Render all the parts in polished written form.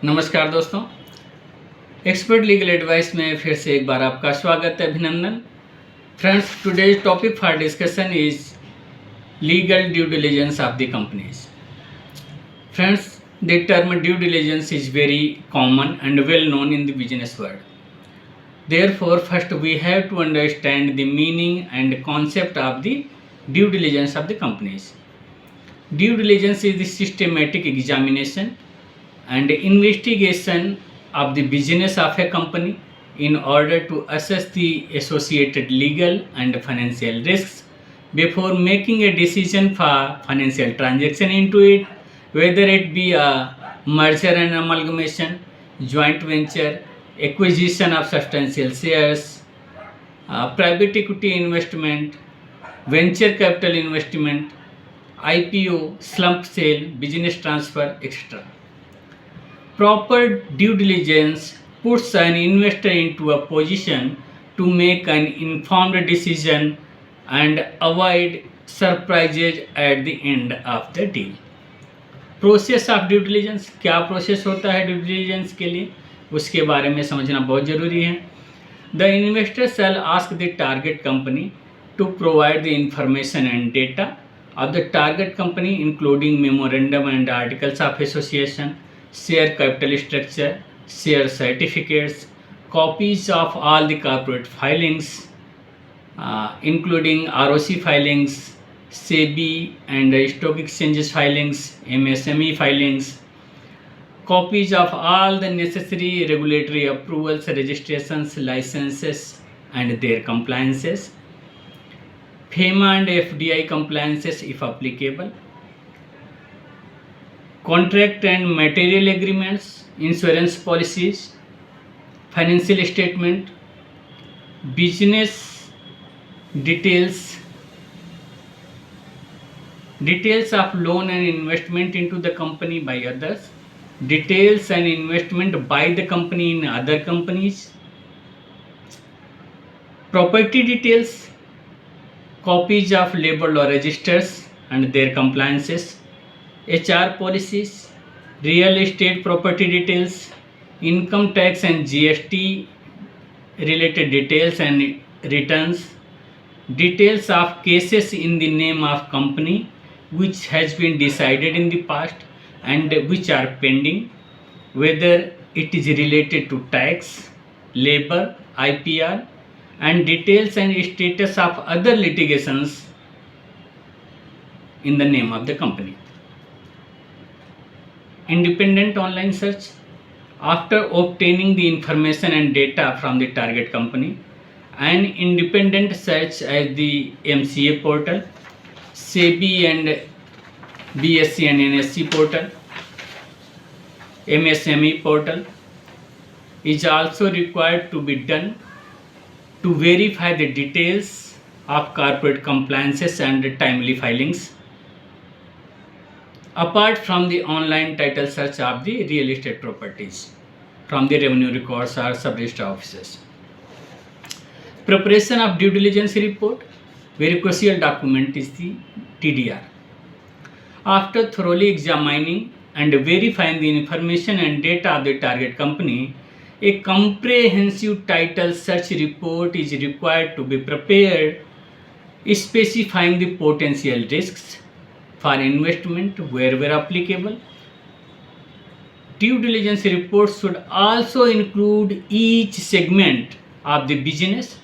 नमस्कार दोस्तों, expert legal advice में फिर से एक बार आपका स्वागत है, अभिनंदन। Friends, today's topic for discussion is legal due diligence of the companies. Friends, the term due diligence is very common and well known in the business world. Therefore, first we have to understand the meaning and concept of the due diligence of the companies. Due diligence is the systematic examination and investigation of the business of a company in order to assess the associated legal and financial risks before making a decision for financial transaction into it, whether it be a merger and amalgamation, joint venture, acquisition of substantial shares, private equity investment, venture capital investment, IPO, slump sale, business transfer, etc. Proper due diligence puts an investor into a position to make an informed decision and avoid surprises at the end of the deal. Process of due diligence, क्या process होता है due diligence के लिए, उसके बारे में समझना बहुत ज़रूरी है। The investor shall ask the target company to provide the information and data of the target company including memorandum and articles of association, share capital structure, share certificates, copies of all the corporate filings including ROC filings, SEBI and stock exchanges filings, MSME filings, copies of all the necessary regulatory approvals, registrations, licenses and their compliances, FEMA and FDI compliances if applicable, contract and material agreements, insurance policies, financial statement, business details, details of loan and investment into the company by others, details and investment by the company in other companies, property details, copies of labeled or registers and their compliances, HR policies, real estate property details, income tax and GST related details and returns, details of cases in the name of company which has been decided in the past and which are pending, whether it is related to tax, labor, IPR, and details and status of other litigations in the name of the company. Independent online search. After obtaining the information and data from the target company, an independent search as the MCA portal, SEBI and BSE and NSE portal, MSME portal is also required to be done to verify the details of corporate compliances and timely filings, apart from the online title search of the real estate properties from the revenue records or sub-register offices. Preparation of due diligence report, very crucial document is the TDR. After thoroughly examining and verifying the information and data of the target company, a comprehensive title search report is required to be prepared, specifying the potential risks for investment wherever applicable. Due diligence reports should also include each segment of the business,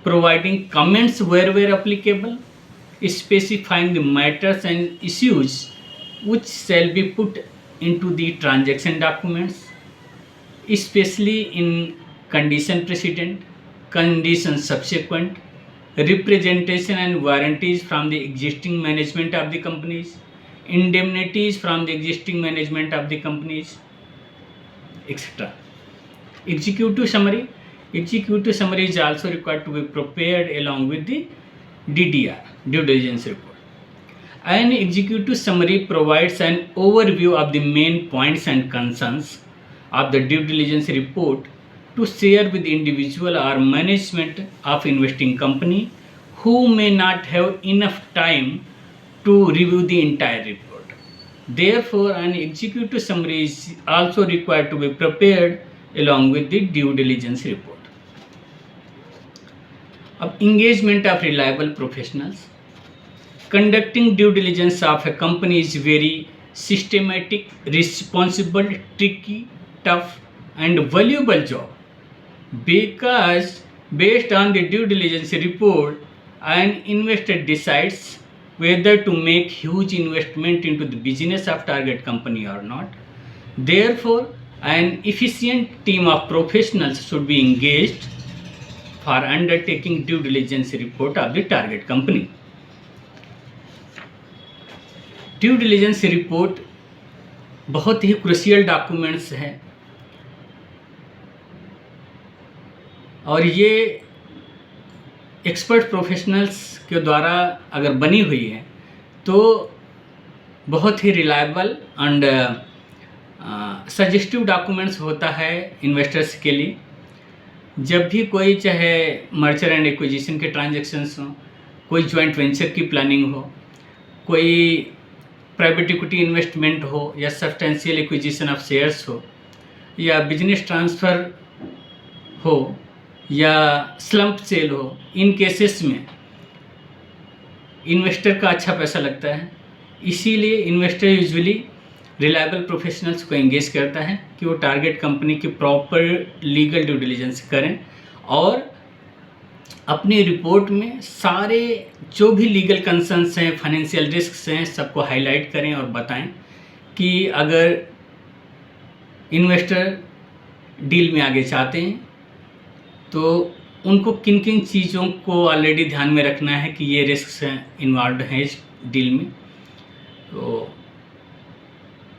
providing comments wherever applicable, specifying the matters and issues which shall be put into the transaction documents, especially in condition precedent, condition subsequent, representation and warranties from the existing management of the companies, indemnities from the existing management of the companies, etc. Executive summary. Executive summary is also required to be prepared along with the DDR, due diligence report. An executive summary provides an overview of the main points and concerns of the due diligence report to share with the individual or management of investing company who may not have enough time to review the entire report. Therefore, an executive summary is also required to be prepared along with the due diligence report. अब engagement of reliable professionals. Conducting due diligence of a company is very systematic, responsible, tricky, tough, and valuable job, because based on the due diligence report, an investor decides whether to make huge investment into the business of target company or not. Therefore, an efficient team of professionals should be engaged for undertaking due diligence report of the target company. Due diligence report बहुत ही crucial documents है और ये expert professionals के द्वारा अगर बनी हुई है तो बहुत ही रिलायबल एंड सजेस्टिव डॉक्यूमेंट्स होता है इन्वेस्टर्स के लिए। जब भी कोई चाहे मर्जर एंड एक्विजिशन के ट्रांजैक्शंस हो, कोई जॉइंट वेंचर की प्लानिंग हो, कोई प्राइवेट इक्विटी इन्वेस्टमेंट हो या सब्सटेंशियल एक्विजिशन ऑफ शेयर्स हो या बिजनेस ट्रांसफ़र हो या स्लम्प सेल हो, इन केसेस में इन्वेस्टर का अच्छा पैसा लगता है। इसीलिए इन्वेस्टर यूजुअली रिलायबल प्रोफेशनल्स को एंगेज करता है कि वो टारगेट कंपनी की प्रॉपर लीगल ड्यू डिलिजेंस करें और अपनी रिपोर्ट में सारे जो भी लीगल कंसर्न्स हैं, फाइनेंशियल रिस्क्स हैं, सबको हाईलाइट करें और बताएं कि अगर इन्वेस्टर डील में आगे चाहते हैं तो उनको किन किन चीज़ों को ऑलरेडी ध्यान में रखना है कि ये रिस्क्स इन्वॉल्व हैं इस डील में, तो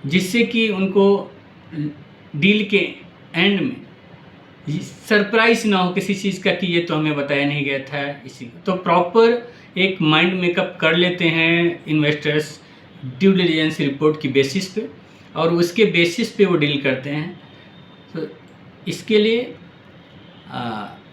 जिससे कि उनको डील के एंड में सरप्राइज ना हो किसी चीज़ का कि ये तो हमें बताया नहीं गया था इसी। तो प्रॉपर एक माइंड मेकअप कर लेते हैं इन्वेस्टर्स ड्यू डिलिजेंस रिपोर्ट की बेसिस पे और उसके बेसिस पे वो डील करते हैं। तो इसके लिए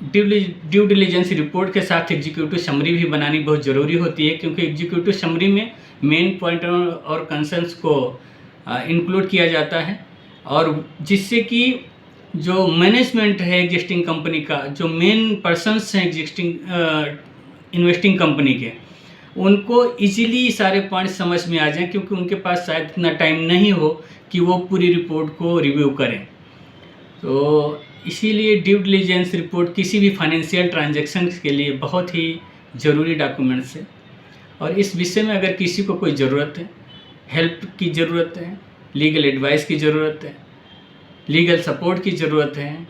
ड्यू डिलिजेंस रिपोर्ट के साथ एग्जीक्यूटिव समरी भी बनानी बहुत ज़रूरी होती है, क्योंकि एग्जीक्यूटिव समरी में मेन पॉइंट और कंसर्न्स को इंक्लूड किया जाता है और जिससे कि जो मैनेजमेंट है एग्जिस्टिंग कंपनी का, जो मेन पर्सन्स हैं एग्जिस्टिंग इन्वेस्टिंग कंपनी के, उनको इजीली सारे पॉइंट समझ में आ जाएं, क्योंकि उनके पास शायद इतना टाइम नहीं हो कि वो पूरी रिपोर्ट को रिव्यू करें। तो इसीलिए ड्यू डिलिजेंस रिपोर्ट किसी भी फाइनेंशियल ट्रांजैक्शन के लिए बहुत ही ज़रूरी डॉक्यूमेंट्स है और इस विषय में अगर किसी को कोई ज़रूरत है, हेल्प की ज़रूरत है, लीगल एडवाइस की ज़रूरत है, लीगल सपोर्ट की ज़रूरत है,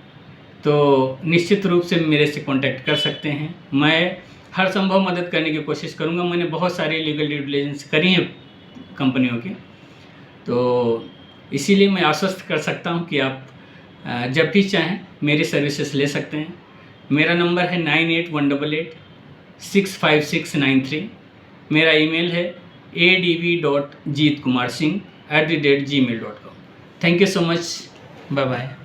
तो निश्चित रूप से मेरे से कांटेक्ट कर सकते हैं। मैं हर संभव मदद करने की कोशिश करूंगा। मैंने बहुत सारी लीगल ड्यू डिलिजेंस करी हैं कंपनियों की, तो इसीलिए मैं आश्वस्त कर सकता हूं कि आप जब भी चाहें मेरी सर्विसेज ले सकते हैं। मेरा नंबर है 9818865693। मेरा ईमेल है adv.jeetkumarsingh@gmail.com। Thank you so much. Bye bye.